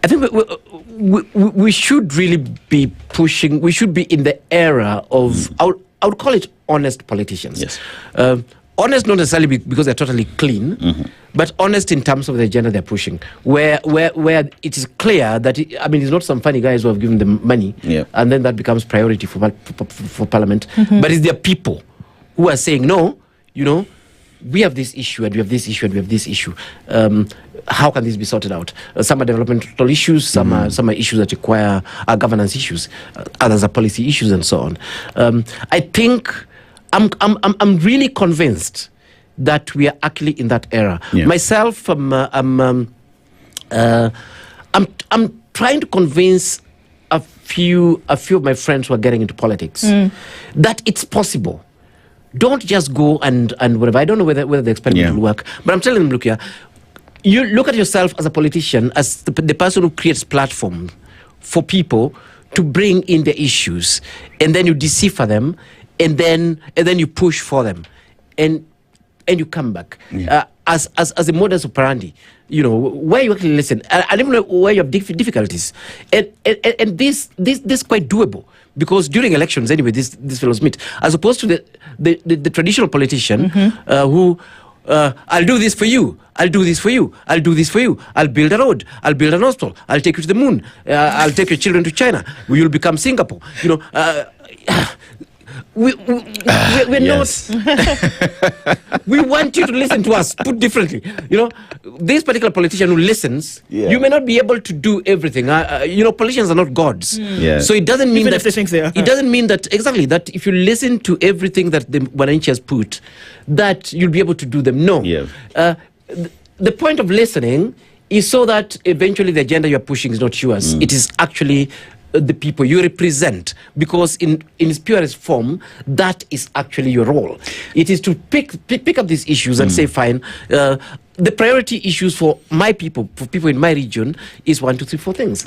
I think we should really be pushing. We should be in the era of I would call it honest politicians. Yes. Honest not necessarily because they're totally clean, but honest in terms of the agenda they're pushing. Where it is clear that it's not some funny guys who have given them money, and then that becomes priority for Parliament. But it's their people who are saying no. We have this issue and we have this issue and we have this issue. How can this be sorted out? Some are developmental issues, some are issues that require governance issues, others are policy issues, and so on. I think I'm really convinced that we are actually in that era. Myself, I'm trying to convince a few of my friends who are getting into politics that it's possible. Don't just go and whatever. I don't know whether the experiment will work, but I'm telling them, look here, you look at yourself as a politician, as the person who creates platform for people to bring in the issues, and then you decipher them, and then you push for them, and you come back as a modus operandi. Where you actually listen, and even where you have difficulties, and this is quite doable. Because during elections, anyway, this fellows meet, as opposed to the traditional politician who, I'll do this for you, I'll do this for you, I'll do this for you, I'll build a road, I'll build an hospital, I'll take you to the moon, I'll take your children to China, you'll become Singapore. We're not. We want you to listen to us. Put differently, this particular politician who listens, you may not be able to do everything. Politicians are not gods. So it doesn't mean that it doesn't mean that exactly that if you listen to everything that the Wananchi has put, that you'll be able to do them. No. The point of listening is so that eventually the agenda you're pushing is not yours. It is actually the people you represent, because in its purest form, that is actually your role. It is to pick up these issues and say, fine, the priority issues for my people, for people in my region, is 1, 2, 3, 4 things.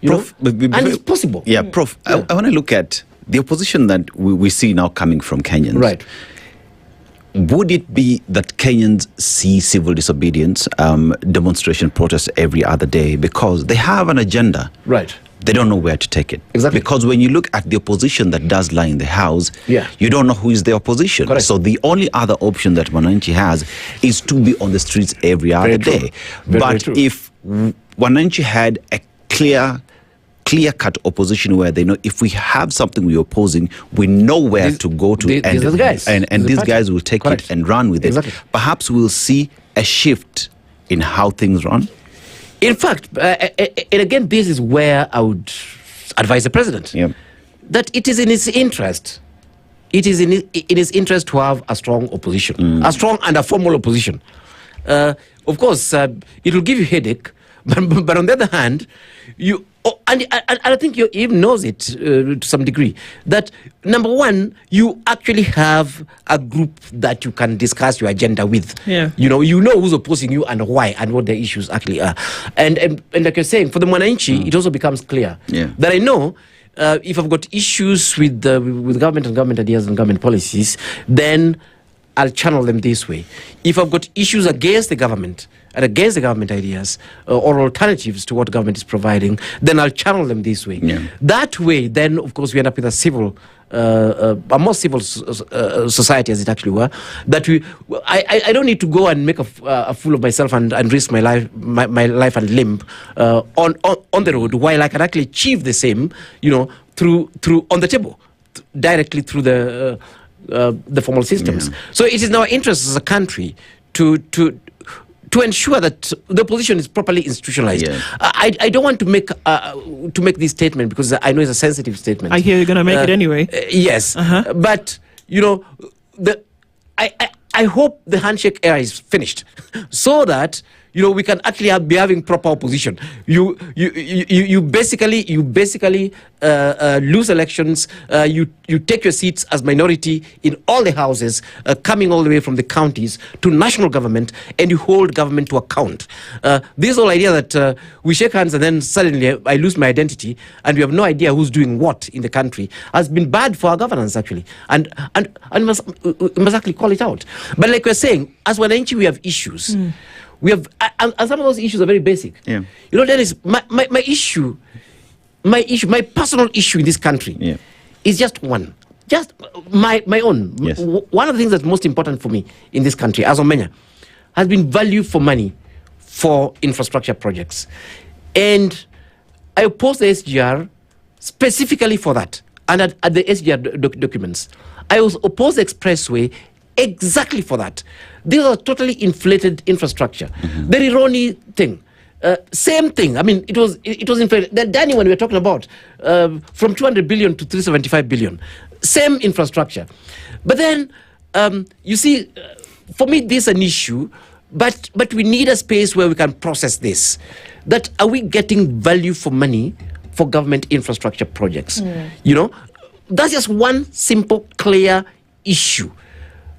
Prof, and it's possible. Prof, I want to look at the opposition that we see now coming from Kenyans. Right. Would it be that Kenyans see civil disobedience, demonstration, protest every other day because they have an agenda? Right. They don't know where to take it. Exactly. Because when you look at the opposition that does lie in the house, you don't know who is the opposition. Correct. So the only other option that Wananchi has is to be on the streets every other day. But if Wananchi had a clear-cut opposition where they know if we have something we're opposing, we know where to go to, and these guys will take it and run with it. Perhaps we'll see a shift in how things run. In fact, and again, this is where I would advise the president that it is in his interest. It is in his interest to have a strong opposition, a strong and a formal opposition. Of course, it will give you headache, but on the other hand, and I think you even knows it to some degree, that number one, you actually have a group that you can discuss your agenda with. You know who's opposing you and why and what the issues actually are. And like you're saying, for the Wananchi, it also becomes clear that I know if I've got issues with government and government ideas and government policies, then I'll channel them this way. If I've got issues against the government and against the government ideas or alternatives to what government is providing, then I'll channel them this way. That way, then, of course, we end up with a more civil society, as it actually were. That I don't need to go and make a fool of myself and risk my life and limb on the road, while I can actually achieve the same, through on the table, directly through the formal systems. So it is in our interest as a country to ensure that the opposition is properly institutionalized. I don't want to make this statement because I know it's a sensitive statement. I hear you're going to make it anyway. Yes, but I hope the handshake era is finished, so that we can actually be having proper opposition. You basically lose elections. You take your seats as minority in all the houses, coming all the way from the counties to national government, and you hold government to account. This whole idea that we shake hands and then suddenly I lose my identity and we have no idea who's doing what in the country has been bad for our governance, actually, and must actually call it out. But like we're saying, as Wananchi, we have issues. We have, and some of those issues are very basic. Yeah. You know, Dennis, my personal issue in this country is just one. Just my own. Yes. One of the things that's most important for me in this country, as Omenya, has been value for money for infrastructure projects. And I opposed the SGR specifically for that. And at the SGR documents, I was opposed the expressway exactly for that. These are totally inflated infrastructure. The Rironi thing, same thing. I mean, it was inflated. The Danny one we were talking about, from 200 billion to 375 billion, same infrastructure. But then, you see, for me, this is an issue. But we need a space where we can process this. That are we getting value for money for government infrastructure projects? You know, that's just one simple, clear issue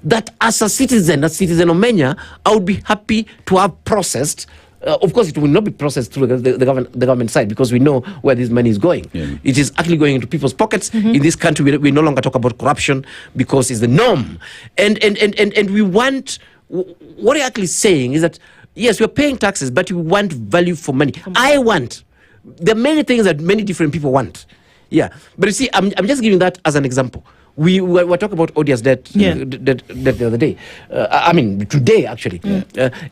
that as a citizen Omenya, I would be happy to have processed. Of course, it will not be processed through the government side because we know where this money is going. It is actually going into people's pockets. In this country, we no longer talk about corruption because it's the norm. And we want, what I'm actually saying is that, yes, we're paying taxes, but we want value for money. I want. There are many things that many different people want. Yeah. But you see, I'm just giving that as an example. We were talking about Odia's death the other day. I mean, today, actually. And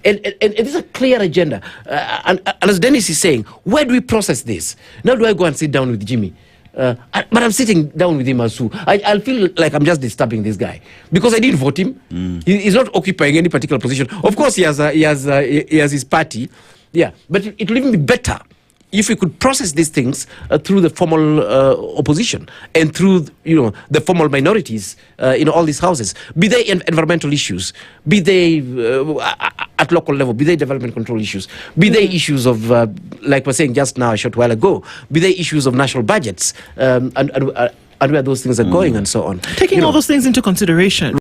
it is a clear agenda. And as Dennis is saying, where do we process this? Now do I go and sit down with Jimmy? But I'm sitting down with him as who? I'll feel like I'm just disturbing this guy. Because I didn't vote him. He's not occupying any particular position. Of course, he has his party. Yeah. But it will even be better if we could process these things through the formal opposition and through, the formal minorities in all these houses, be they environmental issues, be they at local level, be they development control issues, be they issues of, like we're saying just now a short while ago, be they issues of national budgets and where those things are going and so on. Taking all those things into consideration.